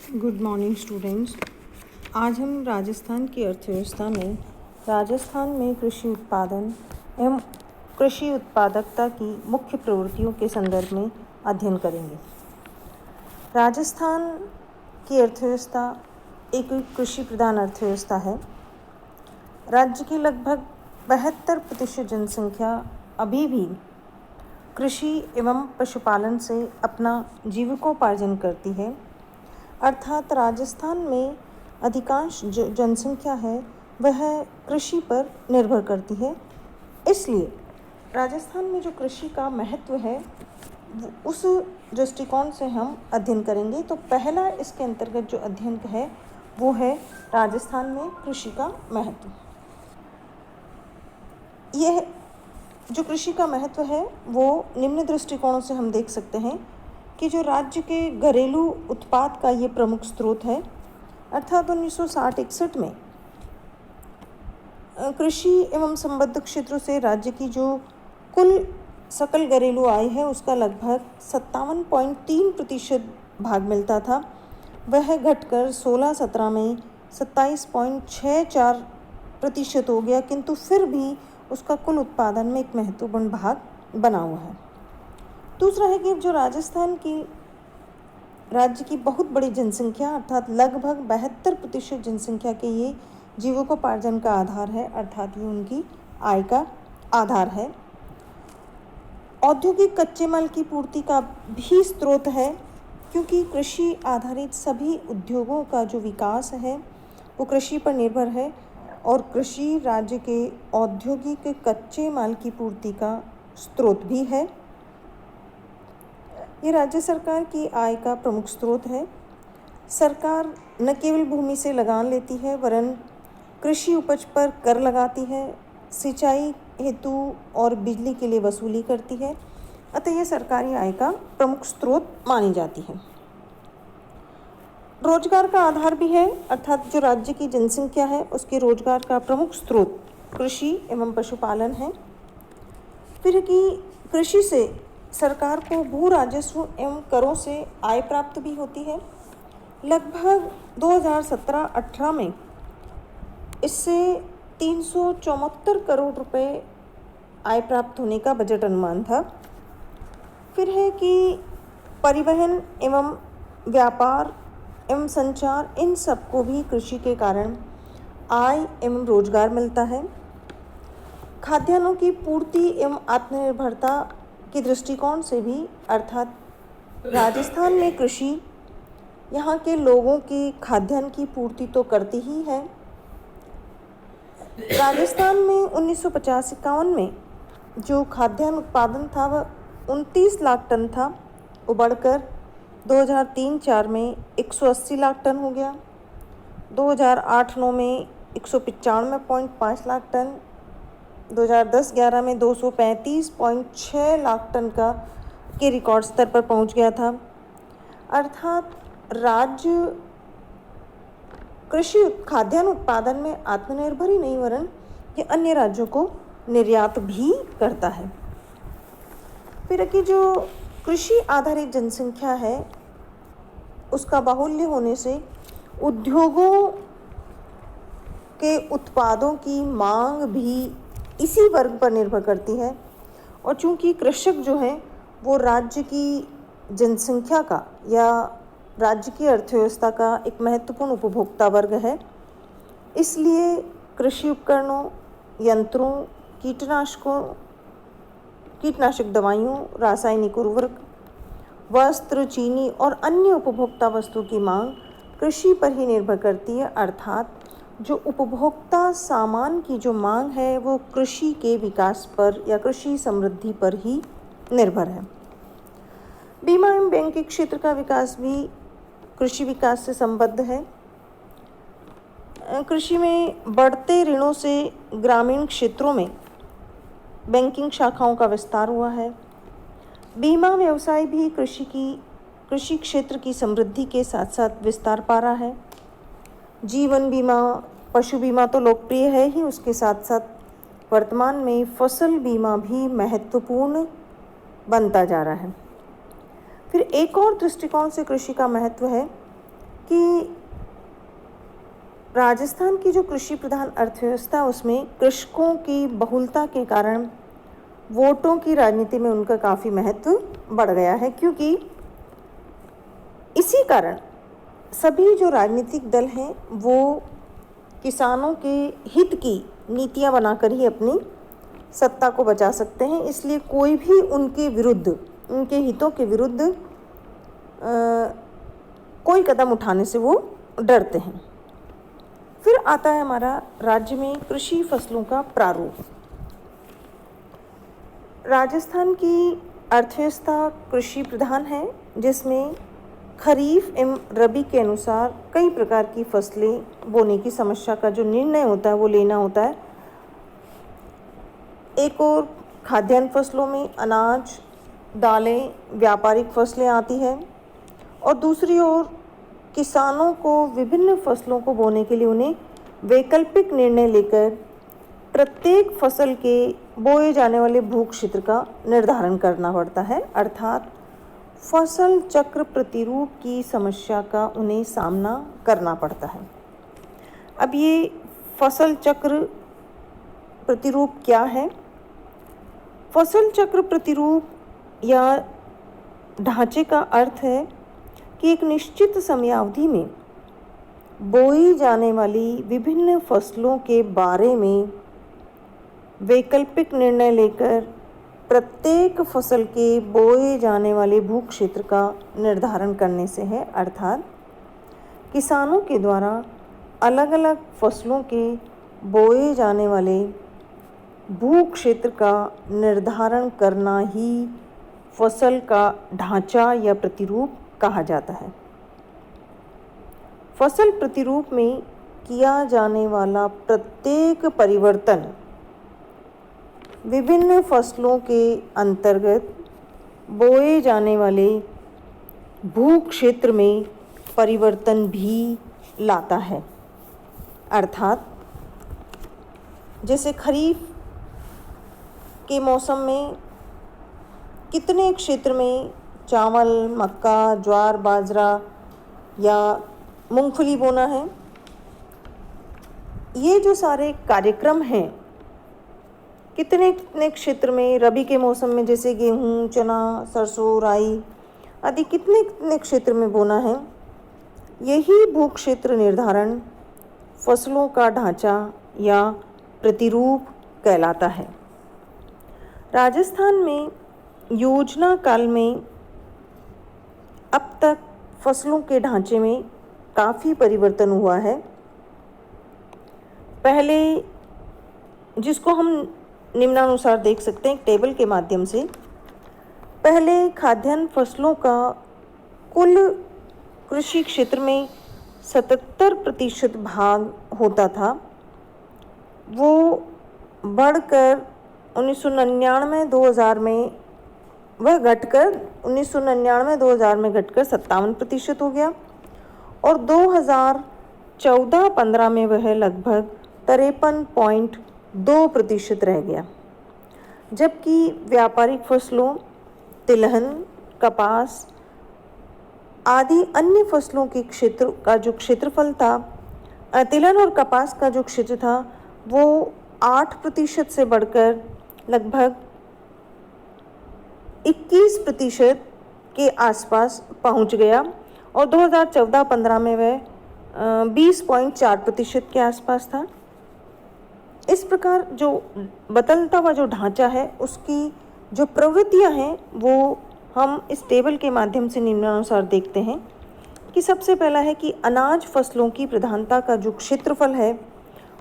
Good morning students. आज हम राजस्थान की अर्थव्यवस्था में राजस्थान में कृषि उत्पादन एवं कृषि उत्पादकता की मुख्य प्रवृत्तियों के संदर्भ में अध्ययन करेंगे। राजस्थान की अर्थव्यवस्था एक कृषि प्रधान अर्थव्यवस्था है। राज्य की लगभग 72% जनसंख्या अभी भी कृषि एवं पशुपालन से अपना जीविकोपार्जन करती है। अर्थात राजस्थान में अधिकांश जो जनसंख्या है वह कृषि पर निर्भर करती है। इसलिए राजस्थान में जो कृषि का महत्व है उस दृष्टिकोण से हम अध्ययन करेंगे। तो पहला इसके अंतर्गत जो अध्ययन है वो है राजस्थान में कृषि का महत्व। यह जो कृषि का महत्व है वो निम्न दृष्टिकोणों से हम देख सकते हैं कि जो राज्य के घरेलू उत्पाद का ये प्रमुख स्रोत है। अर्थात 1960-61 में कृषि एवं संबद्ध क्षेत्रों से राज्य की जो कुल सकल घरेलू आय है उसका लगभग 57.3% भाग मिलता था। वह घटकर 16-17 में 27.64% हो गया, किंतु फिर भी उसका कुल उत्पादन में एक महत्वपूर्ण भाग बना हुआ है। दूसरा है कि जो राजस्थान की राज्य की बहुत बड़ी जनसंख्या अर्थात लगभग 72% जनसंख्या के ये जीविकोपार्जन का आधार है, अर्थात ये उनकी आय का आधार है। औद्योगिक कच्चे माल की पूर्ति का भी स्रोत है, क्योंकि कृषि आधारित सभी उद्योगों का जो विकास है वो कृषि पर निर्भर है और कृषि राज्य के औद्योगिक कच्चे माल की पूर्ति का स्रोत भी है। ये राज्य सरकार की आय का प्रमुख स्रोत है। सरकार न केवल भूमि से लगान लेती है वरन कृषि उपज पर कर लगाती है, सिंचाई हेतु और बिजली के लिए वसूली करती है। अतः यह सरकारी आय का प्रमुख स्रोत मानी जाती है। रोजगार का आधार भी है, अर्थात जो राज्य की जनसंख्या है उसके रोजगार का प्रमुख स्रोत कृषि एवं पशुपालन है। फिर कि कृषि से सरकार को भू राजस्व एवं करों से आय प्राप्त भी होती है। लगभग 2017-18 में इससे 374 करोड़ रुपए आय प्राप्त होने का बजट अनुमान था। फिर है कि परिवहन एवं व्यापार एवं संचार, इन सबको भी कृषि के कारण आय एवं रोजगार मिलता है। खाद्यान्नों की पूर्ति एवं आत्मनिर्भरता के दृष्टिकोण से भी, अर्थात राजस्थान में कृषि यहाँ के लोगों की खाद्यान्न की पूर्ति तो करती ही है। राजस्थान में 1950-51 में जो खाद्यान्न उत्पादन था वह 29 लाख टन था, वो बढ़कर 2003-04 में 180 लाख टन हो गया। 2008-09 में 195.5 लाख टन, 2010-11 में 235.6 लाख टन के रिकॉर्ड स्तर पर पहुंच गया था। अर्थात राज्य कृषि खाद्यान्न उत्पादन में आत्मनिर्भर ही नहीं वरन ये अन्य राज्यों को निर्यात भी करता है। फिर कि जो कृषि आधारित जनसंख्या है उसका बाहुल्य होने से उद्योगों के उत्पादों की मांग भी इसी वर्ग पर निर्भर करती है। और चूंकि कृषक जो है वो राज्य की जनसंख्या का या राज्य की अर्थव्यवस्था का एक महत्वपूर्ण उपभोक्ता वर्ग है, इसलिए कृषि उपकरणों, यंत्रों, कीटनाशक दवाइयों, रासायनिक उर्वरक, वस्त्र, चीनी और अन्य उपभोक्ता वस्तु की मांग कृषि पर ही निर्भर करती है। अर्थात जो उपभोक्ता सामान की जो मांग है वो कृषि के विकास पर या कृषि समृद्धि पर ही निर्भर है। बीमा एवं बैंकिंग क्षेत्र का विकास भी कृषि विकास से संबद्ध है। कृषि में बढ़ते ऋणों से ग्रामीण क्षेत्रों में बैंकिंग शाखाओं का विस्तार हुआ है। बीमा व्यवसाय भी कृषि क्षेत्र की समृद्धि के साथ साथ विस्तार पा रहा है। जीवन बीमा, पशु बीमा तो लोकप्रिय है ही, उसके साथ साथ वर्तमान में फसल बीमा भी महत्वपूर्ण बनता जा रहा है। फिर एक और दृष्टिकोण से कृषि का महत्व है कि राजस्थान की जो कृषि प्रधान अर्थव्यवस्था उसमें कृषकों की बहुलता के कारण वोटों की राजनीति में उनका काफ़ी महत्व बढ़ गया है, क्योंकि इसी कारण सभी जो राजनीतिक दल हैं वो किसानों के हित की नीतियां बनाकर ही अपनी सत्ता को बचा सकते हैं। इसलिए कोई भी उनके विरुद्ध, उनके हितों के विरुद्ध कोई कदम उठाने से वो डरते हैं। फिर आता है हमारा राज्य में कृषि फसलों का प्रारूप। राजस्थान की अर्थव्यवस्था कृषि प्रधान है, जिसमें खरीफ एवं रबी के अनुसार कई प्रकार की फसलें बोने की समस्या का जो निर्णय होता है वो लेना होता है। एक और खाद्यान्न फसलों में अनाज, दालें, व्यापारिक फसलें आती हैं, और दूसरी ओर किसानों को विभिन्न फसलों को बोने के लिए उन्हें वैकल्पिक निर्णय लेकर प्रत्येक फसल के बोए जाने वाले भू क्षेत्र का निर्धारण करना पड़ता है, अर्थात फसल चक्र प्रतिरूप की समस्या का उन्हें सामना करना पड़ता है। अब ये फसल चक्र प्रतिरूप क्या है? फसल चक्र प्रतिरूप या ढांचे का अर्थ है कि एक निश्चित समयावधि में बोई जाने वाली विभिन्न फसलों के बारे में वैकल्पिक निर्णय लेकर प्रत्येक फसल के बोए जाने वाले भू क्षेत्र का निर्धारण करने से है, अर्थात किसानों के द्वारा अलग अलग फसलों के बोए जाने वाले भू क्षेत्र का निर्धारण करना ही फसल का ढांचा या प्रतिरूप कहा जाता है। फसल प्रतिरूप में किया जाने वाला प्रत्येक परिवर्तन विभिन्न फसलों के अंतर्गत बोए जाने वाले भू क्षेत्र में परिवर्तन भी लाता है, अर्थात जैसे खरीफ के मौसम में कितने क्षेत्र में चावल, मक्का, ज्वार, बाजरा या मूंगफली बोना है, ये जो सारे कार्यक्रम हैं कितने कितने क्षेत्र में रबी के मौसम में जैसे गेहूँ, चना, सरसों, राई आदि कितने कितने क्षेत्र में बोना है, यही भू क्षेत्र निर्धारण फसलों का ढांचा या प्रतिरूप कहलाता है। राजस्थान में योजना काल में अब तक फसलों के ढांचे में काफ़ी परिवर्तन हुआ है। पहले, जिसको हम निम्नानुसार देख सकते हैं टेबल के माध्यम से, पहले खाद्यान्न फसलों का कुल कृषि क्षेत्र में 77% भाग होता था, वो बढ़कर 1999-2000 में वह घटकर 1999-2000 में घटकर 57% हो गया, और 2014-15 में वह लगभग 53.2% रह गया। जबकि व्यापारिक फसलों, तिलहन, कपास आदि अन्य फसलों के क्षेत्र का जो क्षेत्रफल था, तिलहन और कपास का जो क्षेत्र था वो 8% से बढ़कर लगभग 21% के आसपास पहुंच गया, और 2014-15 में वह 20.4% के आसपास था। इस प्रकार जो बदलता हुआ जो ढांचा है उसकी जो प्रवृत्तियां हैं वो हम इस टेबल के माध्यम से निम्नानुसार देखते हैं कि सबसे पहला है कि अनाज फसलों की प्रधानता का जो क्षेत्रफल है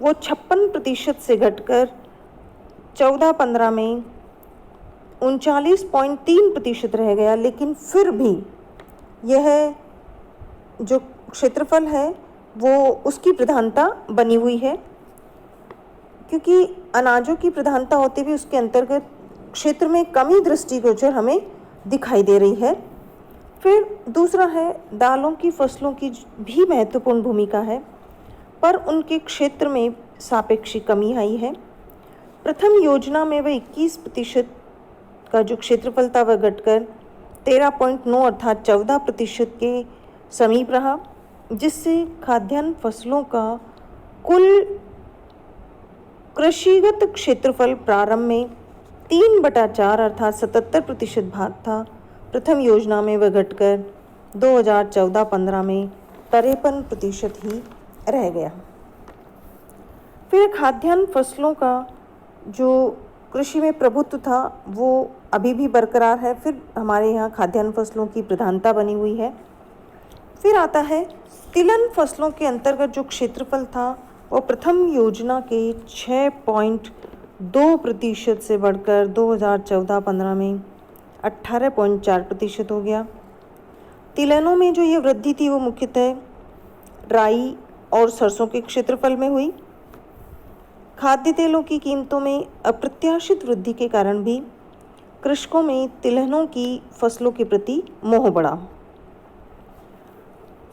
वो 56% से घटकर 14-15 में 39.3% रह गया। लेकिन फिर भी यह जो क्षेत्रफल है वो उसकी प्रधानता बनी हुई है, क्योंकि अनाजों की प्रधानता होते हुए उसके अंतर्गत क्षेत्र में कमी दृष्टिगोचर हमें दिखाई दे रही है। फिर दूसरा है, दालों की फसलों की भी महत्वपूर्ण भूमिका है, पर उनके क्षेत्र में सापेक्षिक कमी आई है। प्रथम योजना में वह 21% का जो क्षेत्रफल था वह घटकर 13.9 अर्थात 14% के समीप रहा। जिससे खाद्यान्न फसलों का कुल कृषिगत क्षेत्रफल प्रारंभ में 3/4 अर्थात 77% भाग था। प्रथम योजना में वह घटकर 2014-15 में 53% ही रह गया। फिर खाद्यान्न फसलों का जो कृषि में प्रभुत्व था वो अभी भी बरकरार है। फिर हमारे यहाँ खाद्यान्न फसलों की प्रधानता बनी हुई है। फिर आता है तिलहन फसलों के अंतर्गत जो क्षेत्रफल था वो प्रथम योजना के 6.2% से बढ़कर 2014-15 में 18.4% हो गया। तिलहनों में जो ये वृद्धि थी वो मुख्यतः राई और सरसों के क्षेत्रफल में हुई। खाद्य तेलों की कीमतों में अप्रत्याशित वृद्धि के कारण भी कृषकों में तिलहनों की फसलों के प्रति मोह बढ़ा।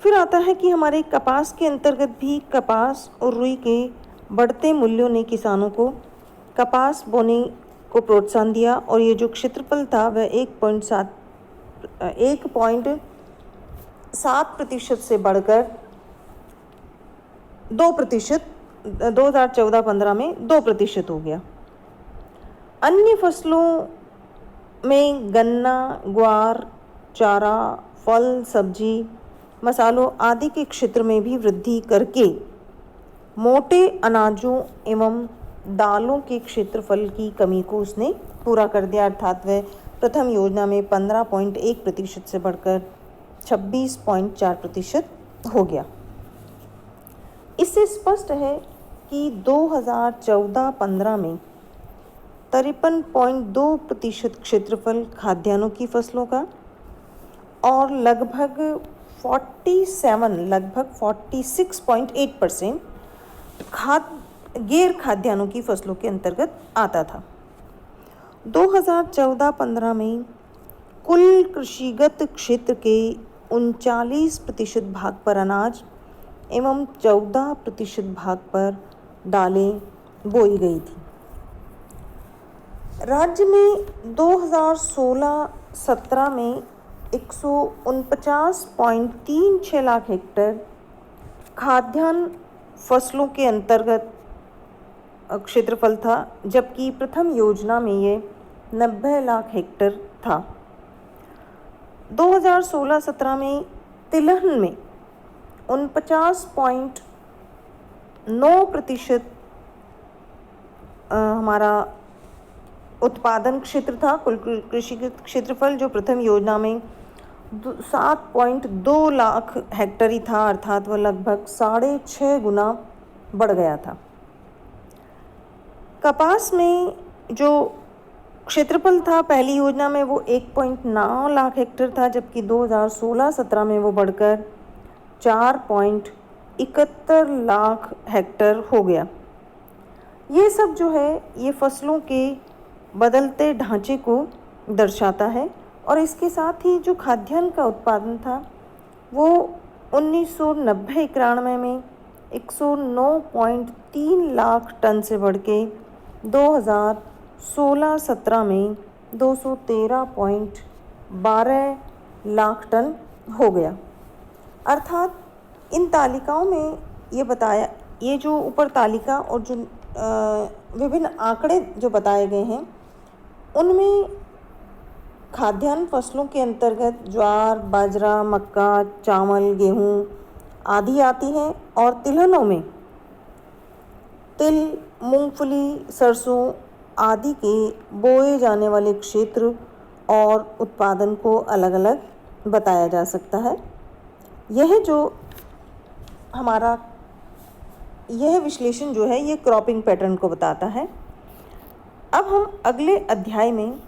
फिर आता है कि हमारे कपास के अंतर्गत भी कपास और रुई के बढ़ते मूल्यों ने किसानों को कपास बोने को प्रोत्साहन दिया और ये जो क्षेत्रफल था वह 1.7% से बढ़कर 2% 2014-15 में 2% हो गया। अन्य फसलों में गन्ना, ग्वार, चारा, फल, सब्जी, मसालों आदि के क्षेत्र में भी वृद्धि करके मोटे अनाजों एवं दालों के क्षेत्रफल की कमी को उसने पूरा कर दिया, अर्थात वह प्रथम योजना में 15.1% से बढ़कर 26.4% हो गया। इससे स्पष्ट है कि 2014-15 में 53.2% क्षेत्रफल खाद्यान्नों की फसलों का और लगभग 46.8% गैर खाद्यान्नों की फसलों के अंतर्गत आता था। 2014-15 में कुल कृषिगत क्षेत्र के 39% भाग पर अनाज एवं 14% भाग पर दालें बोई गई थी। राज्य में 2016-17 में 149.36 लाख हेक्टेयर खाद्यान्न फसलों के अंतर्गत क्षेत्रफल था, जबकि प्रथम योजना में ये 90 लाख हेक्टेयर था। 2016-17 में तिलहन में 49.9% हमारा उत्पादन क्षेत्र था। कुल कृषि क्षेत्रफल जो प्रथम योजना में 7.2 लाख हेक्टेयर ही था, अर्थात वह लगभग 6.5 गुना बढ़ गया था। कपास में जो क्षेत्रफल था पहली योजना में वो 1.9 लाख हेक्टेयर था, जबकि 2016-17 में वो बढ़कर 4.71 लाख हेक्टेयर हो गया। ये सब जो है ये फसलों के बदलते ढांचे को दर्शाता है और इसके साथ ही जो खाद्यान्न का उत्पादन था वो 1990-91 में 109.3 लाख टन से बढ़ के 2016-17 में 213.12 लाख टन हो गया। अर्थात इन तालिकाओं में ये बताया, ये जो ऊपर तालिका और जो विभिन्न आंकड़े जो बताए गए हैं उनमें खाद्यान्न फसलों के अंतर्गत ज्वार, बाजरा, मक्का, चावल, गेहूँ आदि आती हैं और तिलहनों में तिल, मूंगफली, सरसों आदि के बोए जाने वाले क्षेत्र और उत्पादन को अलग अलग बताया जा सकता है। यह जो हमारा यह विश्लेषण जो है ये क्रॉपिंग पैटर्न को बताता है। अब हम अगले अध्याय में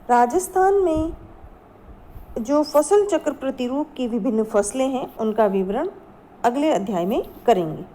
राजस्थान में जो फसल चक्र प्रतिरूप की विभिन्न फसलें हैं उनका विवरण अगले अध्याय में करेंगे।